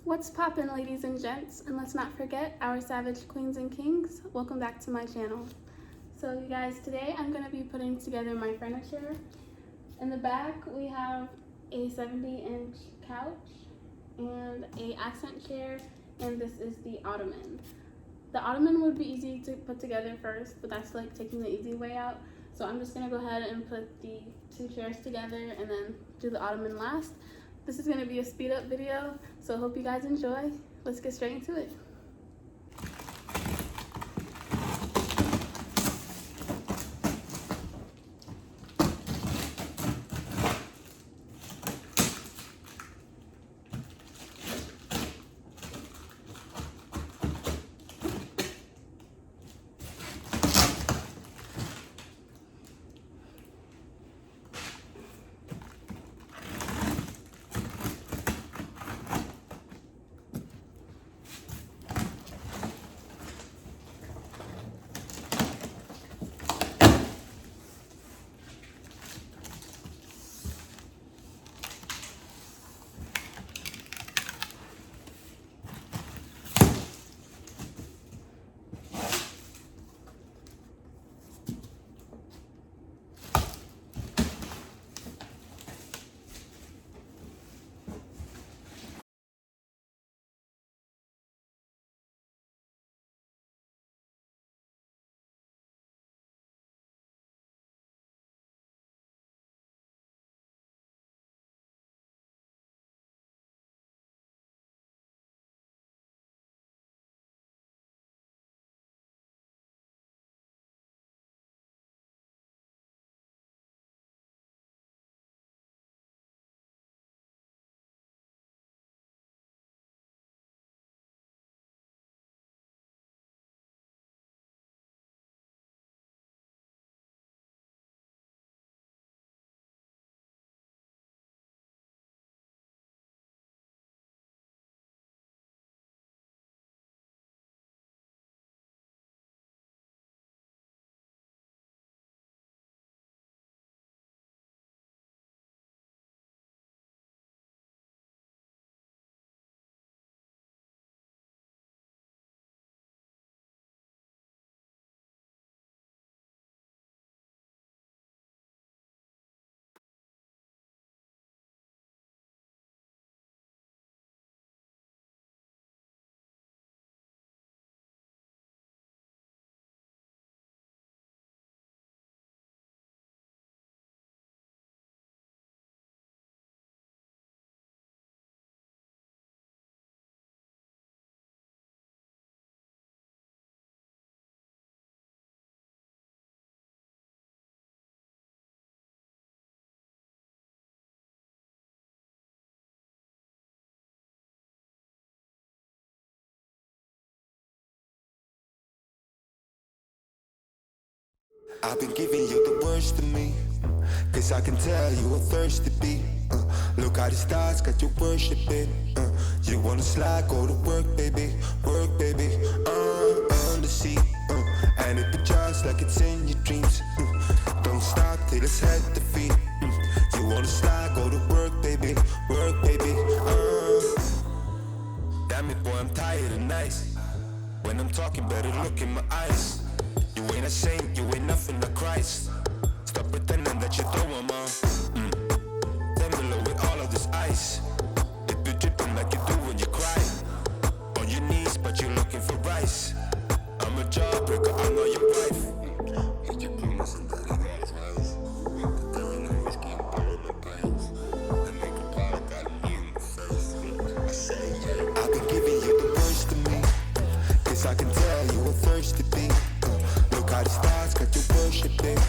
What's poppin', ladies and gents? And let's not forget our savage queens and kings. Welcome back to my channel. So you guys, today I'm going to be putting together my furniture. In the back we have a 70-inch couch and a accent chair, and this is the ottoman. The ottoman would be easy to put together first, but that's like taking the easy way out. So I'm just going to go ahead and put the two chairs together and then do the ottoman last. This is going to be a speed up video, so I hope you guys enjoy. Let's get straight into it. I've been giving you the worst of me, cause I can tell you a thirsty beat. Look how the stars got you worshiping. You wanna slide, go to work, baby, on the sea. And it be just like it's in your dreams. Don't stop till it's head to feet. You wanna slide, go to work, baby, Damn it, boy, I'm tired of nights. When I'm talking, better look in my eyes. You ain't a saint, you ain't nothing to Christ. Stop pretending that you throw 'em on. Then below with all of this ice. It be dripping like you do when you cry. On your knees, but you're looking for rice. I'm a jawbreaker, I know your wife. I've been giving you the worst of me, cause I can tell you a thirsty beat. Look how the stars got you worshiping.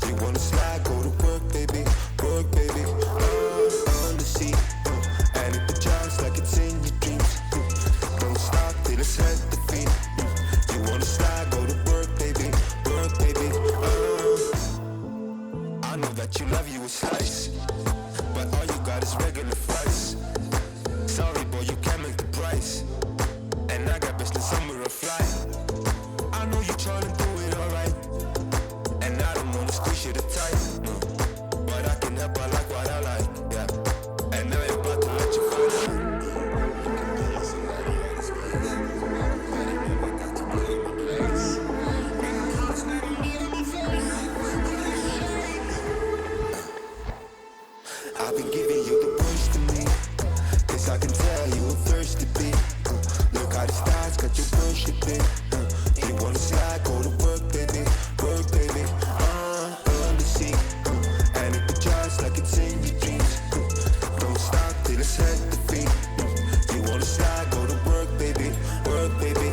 You wanna slide, go to work, baby, on the sea. And it be just like it's in your dreams. Don't stop till it's head to feet. You wanna slide, go to work, baby, I know that you love you a slice, but all you got is regular fries. Sorry, boy, you can't make the price. And I got business somewhere to fly. I know you tryna do it alright, and I don't wanna squeeze you too tight, but I can help, I like what I like, yeah. And now you're about to let you find out. baby. You wanna slide, go to work, baby. Work, baby. Under seat. And it just like it's in your dreams. Don't stop till it's at the feet. You wanna slide, go to work, baby. Work, baby.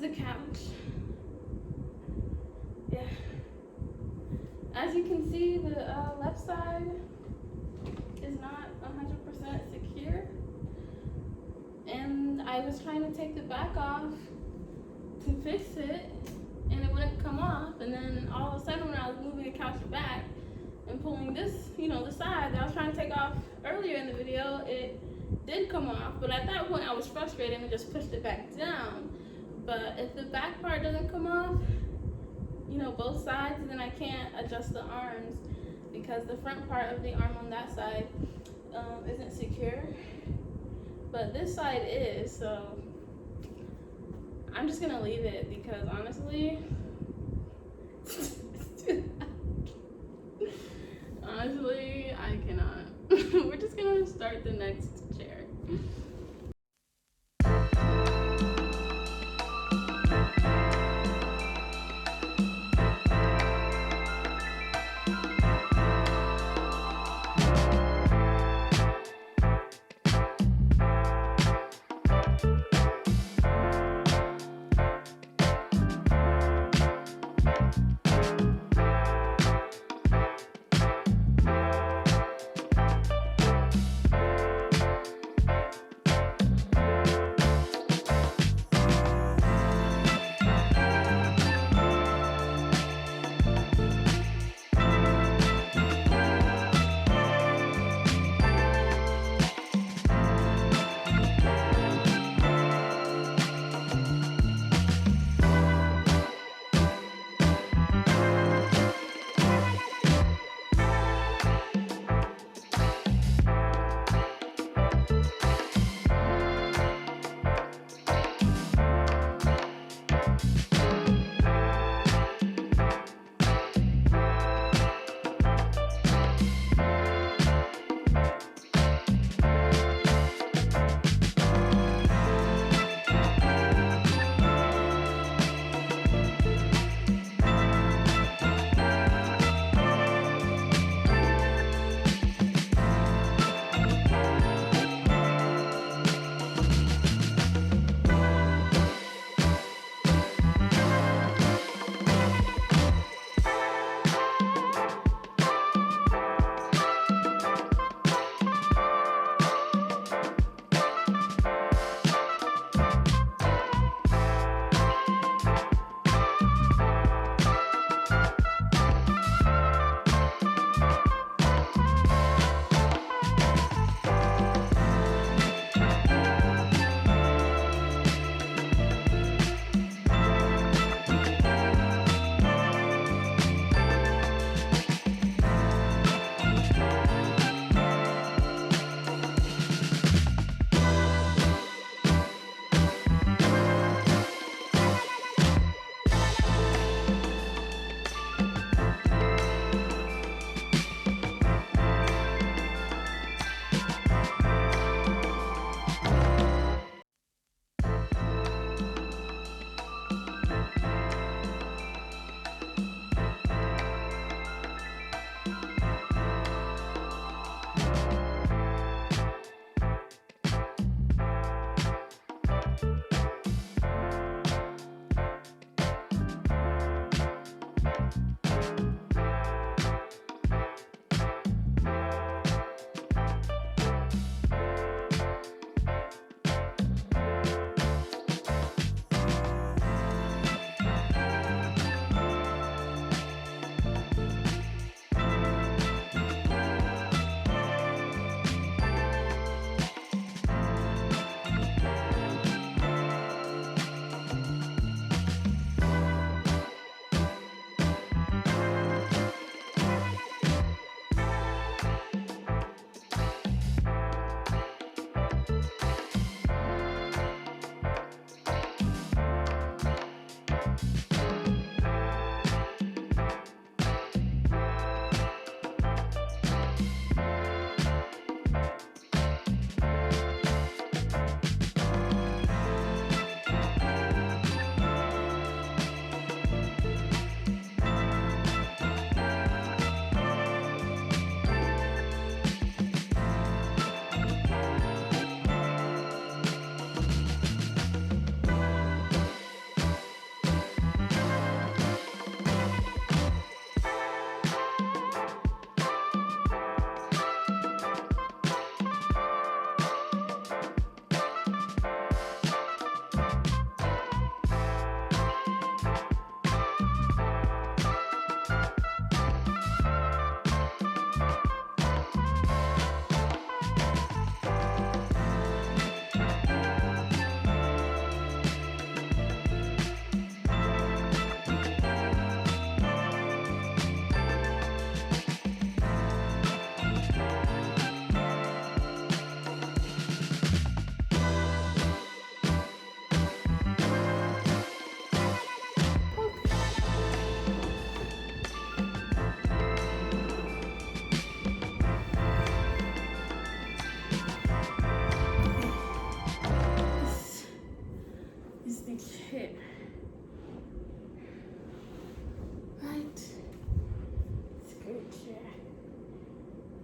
the couch. Yeah. As you can see, the left side is not 100% secure. And I was trying to take the back off to fix it, and it wouldn't come off. And then all of a sudden, when I was moving the couch back and pulling this, the side that I was trying to take off earlier in the video, it did come off. But at that point, I was frustrated and just pushed it back down. But if the back part doesn't come off, you know, both sides, then I can't adjust the arms because the front part of the arm on that side isn't secure. But this side is, so I'm just gonna leave it because honestly, honestly, I cannot. We're just gonna start the next chair. fancy chair. Right. It's a great chair.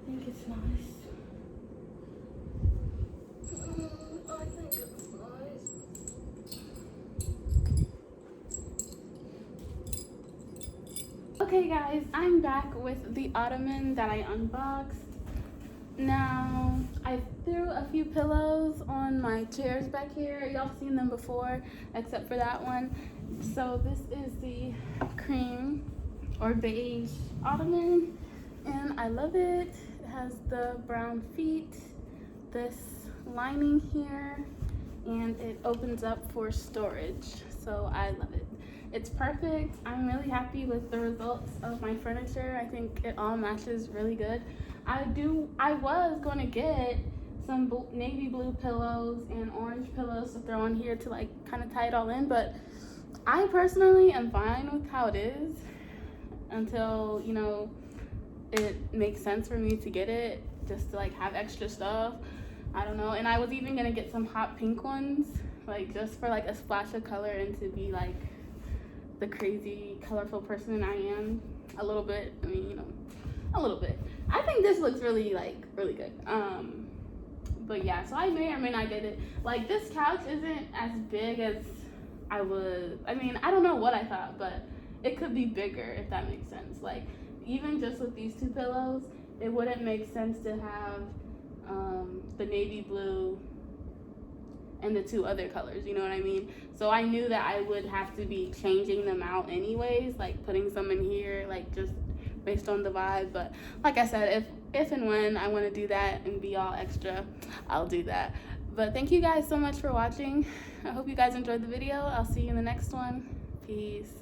I think it's nice. I think it's nice. Okay guys, I'm back with the ottoman that I unboxed. Now, I threw a few pillows on my chairs back here. Y'all seen them before, except for that one. So this is the cream or beige ottoman, and I love it. It has the brown feet, this lining here, and it opens up for storage. So I love it. It's perfect. I'm really happy with the results of my furniture. I think it all matches really good. I was going to get some navy blue pillows and orange pillows to throw on here to like kind of tie it all in, but I personally am fine with how it is until, you know, it makes sense for me to get it just to like have extra stuff. I don't know. And I was even going to get some hot pink ones, like just for like a splash of color and to be like the crazy colorful person I am a little bit. I mean, you know, a little bit. I think this looks really good. But yeah, so I may or may not get it. Like, this couch isn't as big as I mean, I don't know what I thought, but it could be bigger, if that makes sense. Like, even just with these two pillows, it wouldn't make sense to have the navy blue and the two other colors, you know what I mean? So I knew that I would have to be changing them out anyways, like putting some in here, like just based on the vibe. But like I said, if and when I want to do that and be all extra, I'll do that. But thank you guys so much for watching. I hope you guys enjoyed the video. I'll see you in the next one. Peace.